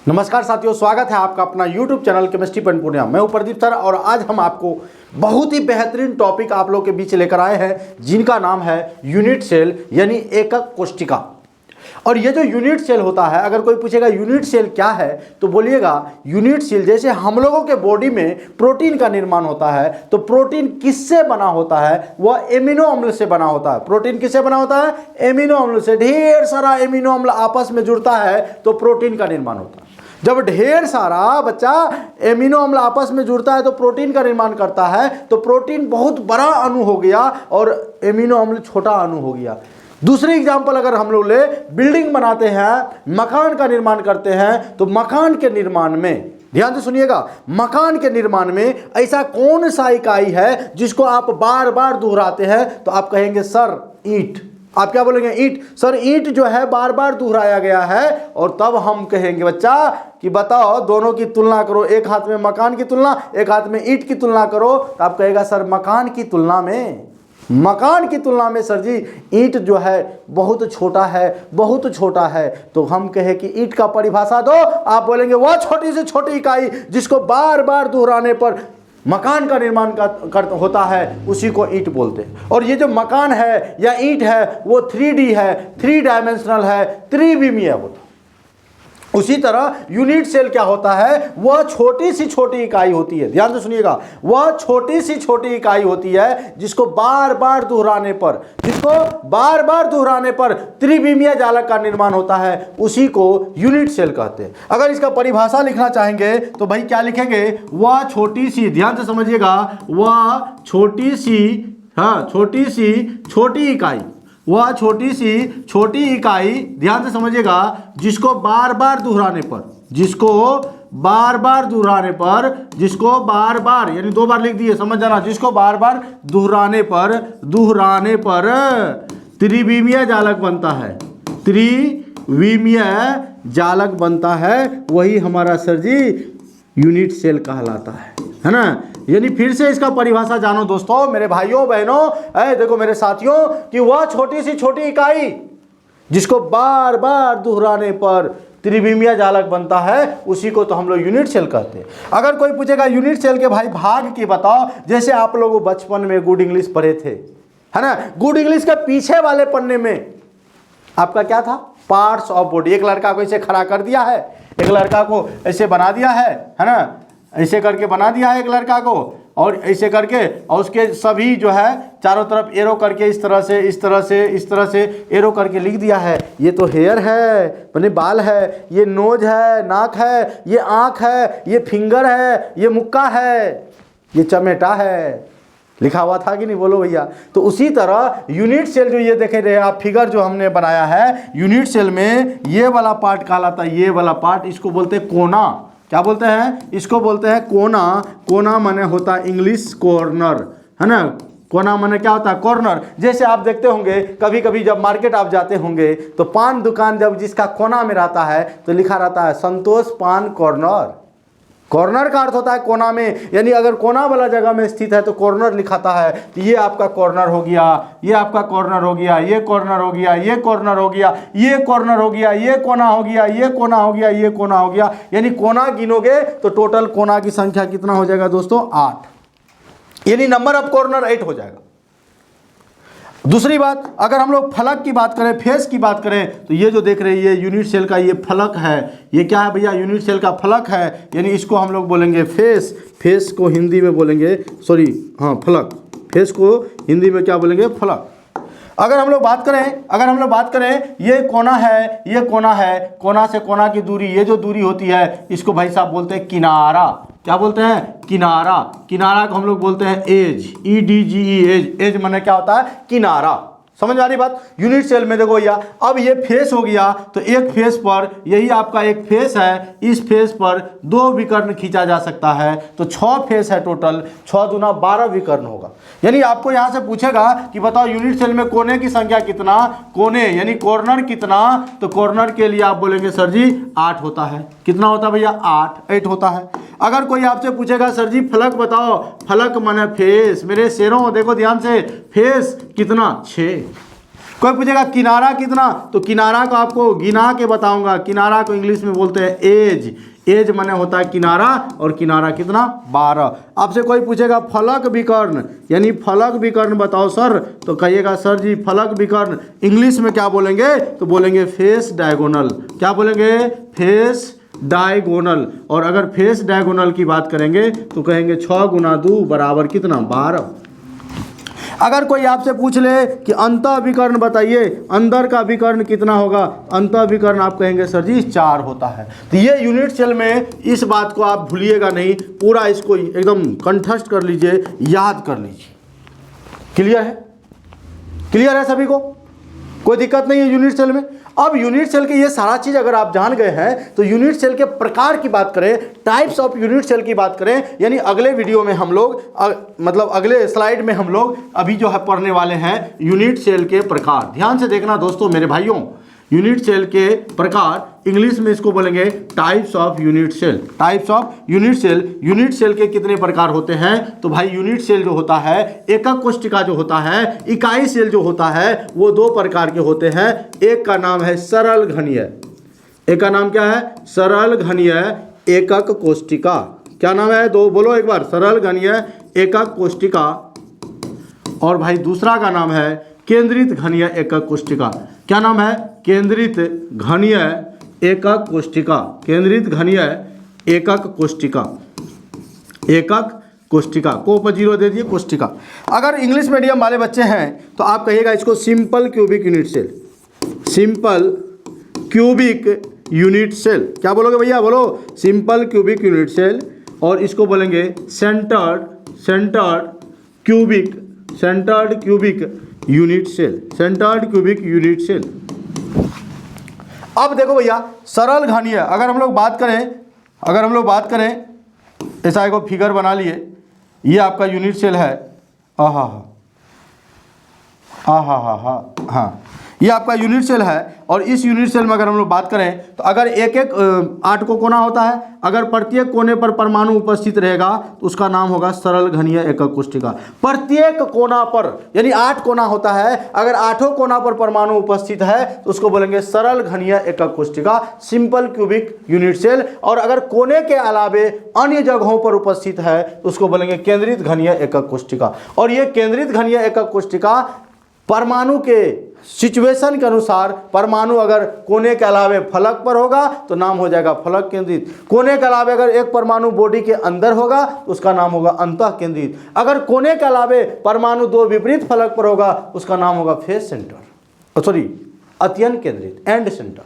नमस्कार साथियों, स्वागत है आपका अपना YouTube channel chemistry point Purnia. मैं हूं प्रदीप सर और आज हम आपको बहुत ही बेहतरीन टॉपिक आप लोगों के बीच लेकर आए हैं जिनका नाम है यूनिट सेल यानी एकक कोशिका। और ये जो यूनिट सेल होता है, अगर कोई पूछेगा यूनिट सेल क्या है तो बोलिएगा यूनिट सेल जैसे हम लोगों के बॉडी में प्रोटीन का निर्माण होता है तो प्रोटीन किससे बना होता है? वह एमिनो अम्ल से बना होता है। प्रोटीन किससे बना होता है? एमिनो अम्ल से। ढेर सारा एमिनो अम्ल आपस में जुड़ता है तो प्रोटीन का निर्माण होता है। जब ढेर सारा बच्चा एमिनो अम्ल आपस में जुड़ता है तो प्रोटीन का निर्माण करता है, तो प्रोटीन बहुत बड़ा अणु हो गया और एमिनो अम्ल छोटा अणु हो गया। दूसरी एग्जांपल अगर हम लोग ले, बिल्डिंग बनाते हैं, मकान का निर्माण करते हैं, तो मकान के निर्माण में ध्यान से सुनिएगा, मकान के निर्माण में ऐसा कौन सा इकाई है जिसको आप बार बार दोहराते हैं? तो आप कहेंगे सर ईंट। आप क्या बोलेंगे? ईंट। सर ईंट जो है बार बार दोहराया गया है। और तब हम कहेंगे बच्चा कि बताओ दोनों की तुलना करो, एक हाथ में मकान की तुलना, एक हाथ में ईंट की तुलना करो। तो आप कहेगा सर मकान की तुलना में सर जी ईंट जो है बहुत छोटा है, बहुत छोटा है। तो हम कहे कि ईंट का परिभाषा दो। आप बोलेंगे वह छोटी से छोटी इकाई जिसको बार बार दोहराने पर मकान का निर्माण होता है उसी को ईंट बोलते हैं। और ये जो मकान है या ईंट है वो 3D है, 3 डायमेंशनल है, त्रिविमीय होता है। उसी तरह यूनिट सेल क्या होता है? वह छोटी सी छोटी इकाई होती है। ध्यान से सुनिएगा, वह छोटी सी छोटी इकाई होती है जिसको बार बार दोहराने पर त्रिविमीय जालक का निर्माण होता है, उसी को यूनिट सेल कहते हैं। अगर इसका परिभाषा लिखना चाहेंगे तो भाई क्या लिखेंगे? वह छोटी सी, ध्यान से समझिएगा, वह छोटी सी छोटी इकाई, वह छोटी सी छोटी इकाई, ध्यान से समझिएगा, जिसको बार बार दोहराने पर यानी 2 बार लिख दिए, समझ जाना, जिसको बार बार दोहराने पर त्रिविमीय जालक बनता है, त्रिविमीय जालक बनता है, वही हमारा सर जी यूनिट सेल कहलाता है ना। यानी फिर से इसका परिभाषा जानो दोस्तों, मेरे भाइयों बहनों, देखो मेरे साथियों, कि वह छोटी सी छोटी इकाई जिसको बार बार दोहराने पर त्रिविमीय जालक बनता है उसी को तो हम लोग यूनिट सेल कहते हैं। अगर कोई पूछेगा यूनिट सेल के भाई भाग की बताओ, जैसे आप लोग बचपन में गुड इंग्लिश पढ़े थे, है ना, गुड इंग्लिश के पीछे वाले पन्ने में आपका क्या था? Parts of body. एक लड़का को ऐसे खड़ा कर दिया है, एक लड़का को ऐसे बना दिया है ना, ऐसे करके बना दिया है एक लड़का को, और ऐसे करके, और उसके सभी जो है चारों तरफ एरो करके इस तरह से एरो करके लिख दिया है। ये तो हेयर है, माने बाल है, ये नोज है, नाक है, ये आँख है, ये फिंगर है, ये मुक्का है, ये चमेटा है। लिखा हुआ था कि नहीं? बोलो भैया। तो उसी तरह यूनिट सेल जो ये देखे रहे आप फिगर जो हमने बनाया है, यूनिट सेल में ये वाला पार्ट कहलाता है, ये वाला पार्ट, इसको बोलते हैं कोना। क्या बोलते हैं? इसको बोलते हैं कोना। कोना माने होता है इंग्लिश कॉर्नर, है ना। कोना माने क्या होता है? कॉर्नर। जैसे आप देखते होंगे कभी कभी जब मार्केट आप जाते होंगे तो पान दुकान जब जिसका कोना में रहता है तो लिखा रहता है संतोष पान कॉर्नर। कॉर्नर का अर्थ होता है कोना में, यानी अगर कोना वाला जगह में स्थित है तो कॉर्नर लिखाता है। तो ये आपका कॉर्नर हो गया, ये आपका कॉर्नर हो गया, ये कॉर्नर हो गया, ये कॉर्नर हो गया, ये कॉर्नर हो गया, ये कोना हो गया, ये कोना हो गया, ये कोना हो गया। यानी कोना गिनोगे तो टोटल कोना की संख्या कितना हो जाएगा दोस्तों? 8। यानी नंबर ऑफ कॉर्नर 8 हो जाएगा। दूसरी बात, अगर हम लोग फलक की बात करें, फेस की बात करें, तो ये जो देख रहे हैं ये यूनिट सेल का ये फलक है। ये क्या है भैया? यूनिट सेल का फलक है, यानी इसको हम लोग बोलेंगे फेस। फेस को हिंदी में बोलेंगे फलक। फेस को हिंदी में क्या बोलेंगे? फलक। अगर हम लोग बात करें ये कोना है, ये कोना है, कोना से कोना की दूरी, ये जो दूरी होती है इसको भाई साहब बोलते हैं किनारा। क्या बोलते हैं? किनारा। किनारा को हम लोग बोलते हैं एज, EDGE, एज। एज माने क्या होता है? किनारा। समझ आ रही बात? यूनिट सेल में देखो भैया, अब ये फेस हो गया तो एक फेस पर, यही आपका एक फेस है, इस फेस पर 2 विकर्ण खींचा जा सकता है, तो 6 फेस है टोटल, 6 दूना 12 विकर्ण होगा। यानी आपको यहाँ से पूछेगा कि बताओ यूनिट सेल में कोने की संख्या कितना, कोने यानी कॉर्नर कितना, तो कॉर्नर के लिए आप बोलेंगे सर जी 8 होता है। कितना होता है भैया? 8 होता है। अगर कोई आपसे पूछेगा सर जी फलक बताओ, फलक माने फेस। मेरे शेरों देखो ध्यान से, फेस कितना? 6। कोई पूछेगा किनारा कितना, तो किनारा को आपको गिना के बताऊंगा। किनारा को इंग्लिश में बोलते हैं एज। एज माने होता है किनारा, और किनारा कितना 12। आपसे कोई पूछेगा फलक विकर्ण, यानी फलक विकर्ण बताओ सर, तो कहिएगा सर जी फलक विकर्ण इंग्लिश में क्या बोलेंगे, तो बोलेंगे फेस डायगोनल। क्या बोलेंगे? Face diagonal. और अगर फेस डायगोनल की बात करेंगे तो कहेंगे 6 गुना 2 बराबर कितना 12। अगर कोई आपसे पूछ ले कि अंतः विकर्ण बताइए, अंदर का विकर्ण कितना होगा, अंतः विकर्ण आप कहेंगे सर जी 4 होता है। तो ये यूनिट सेल में इस बात को आप भूलिएगा नहीं, पूरा इसको एकदम कंठस्थ कर लीजिए, याद कर लीजिए। क्लियर है? क्लियर है सभी को? कोई दिक्कत नहीं है यूनिट सेल में। अब यूनिट सेल के ये सारा चीज अगर आप जान गए हैं तो यूनिट सेल के प्रकार की बात करें, टाइप्स ऑफ यूनिट सेल की बात करें, यानी अगले वीडियो में हम लोग मतलब अगले स्लाइड में हम लोग अभी जो है पढ़ने वाले हैं यूनिट सेल के प्रकार। ध्यान से देखना दोस्तों मेरे भाइयों, यूनिट सेल के प्रकार इंग्लिश में इसको बोलेंगे types of unit cell. Types of unit cell. Unit cell के कितने प्रकार होते हैं, तो भाई यूनिट सेल जो होता है, एकक कोशिका जो होता है, इकाई सेल जो होता है, वो 2 प्रकार के होते हैं। एक का नाम है सरल घनीय, एक का नाम क्या है? सरल घनीय एकक कोशिका। क्या नाम है? 2 बोलो एक बार, सरल घनीय एकक कोशिका। और भाई दूसरा का नाम है केंद्रित घनीय एकक कोशिका। क्या नाम है? केंद्रित घनीय एकक कोशिका। केंद्रित घनीय एकक कोशिका। एकक कोशिका को ऊपर 0 दे दिए, कोशिका। अगर इंग्लिश मीडियम वाले बच्चे हैं तो आप कहिएगा इसको simple cubic unit cell. Simple cubic unit cell. क्या बोलोगे भैया? बोलो सिंपल क्यूबिक यूनिट सेल। और इसको बोलेंगे centred cubic unit cell. Centred cubic unit cell. अब देखो भैया सरल घनीय अगर हम लोग बात करें, ऐसा एक फिगर बना लिए, ये आपका यूनिट सेल है। हाँ, ये आपका यूनिट सेल है। और इस यूनिट सेल में अगर हम लोग बात करें तो अगर एक 8 को कोना होता है, अगर प्रत्येक कोने पर परमाणु उपस्थित रहेगा तो उसका नाम होगा सरल घनीय एकक कोशिका। प्रत्येक कोना पर, यानी 8 कोना होता है, अगर 8 कोना पर परमाणु उपस्थित है तो उसको बोलेंगे सरल घनीय एकक कोशिका, सिंपल क्यूबिक यूनिट सेल। और अगर कोने के अलावे अन्य जगहों पर उपस्थित है तो उसको बोलेंगे केंद्रित घनीय एकक कोशिका। और ये केंद्रित घनीय एकक कोशिका परमाणु के सिचुएशन के अनुसार, परमाणु अगर कोने के अलावे फलक पर होगा तो नाम हो जाएगा फलक केंद्रित। कोने के अलावे अगर एक परमाणु बॉडी के अंदर होगा तो उसका नाम होगा अंतः केंद्रित। अगर कोने के अलावे परमाणु 2 विपरीत फलक पर होगा उसका नाम होगा फेस सेंटर, अत्यंत केंद्रित, एंड सेंटर।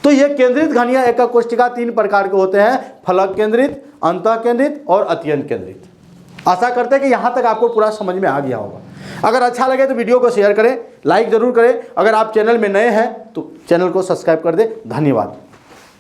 तो ये केंद्रित घनीय एकक कोशिका 3 प्रकार के होते हैं, फलक केंद्रित, अंतः केंद्रित और अत्यंत केंद्रित। आशा करते हैं कि यहाँ तक आपको पूरा समझ में आ गया होगा। अगर अच्छा लगे तो वीडियो को शेयर करें, लाइक जरूर करें। अगर आप चैनल में नए हैं तो चैनल को सब्सक्राइब कर दें। धन्यवाद।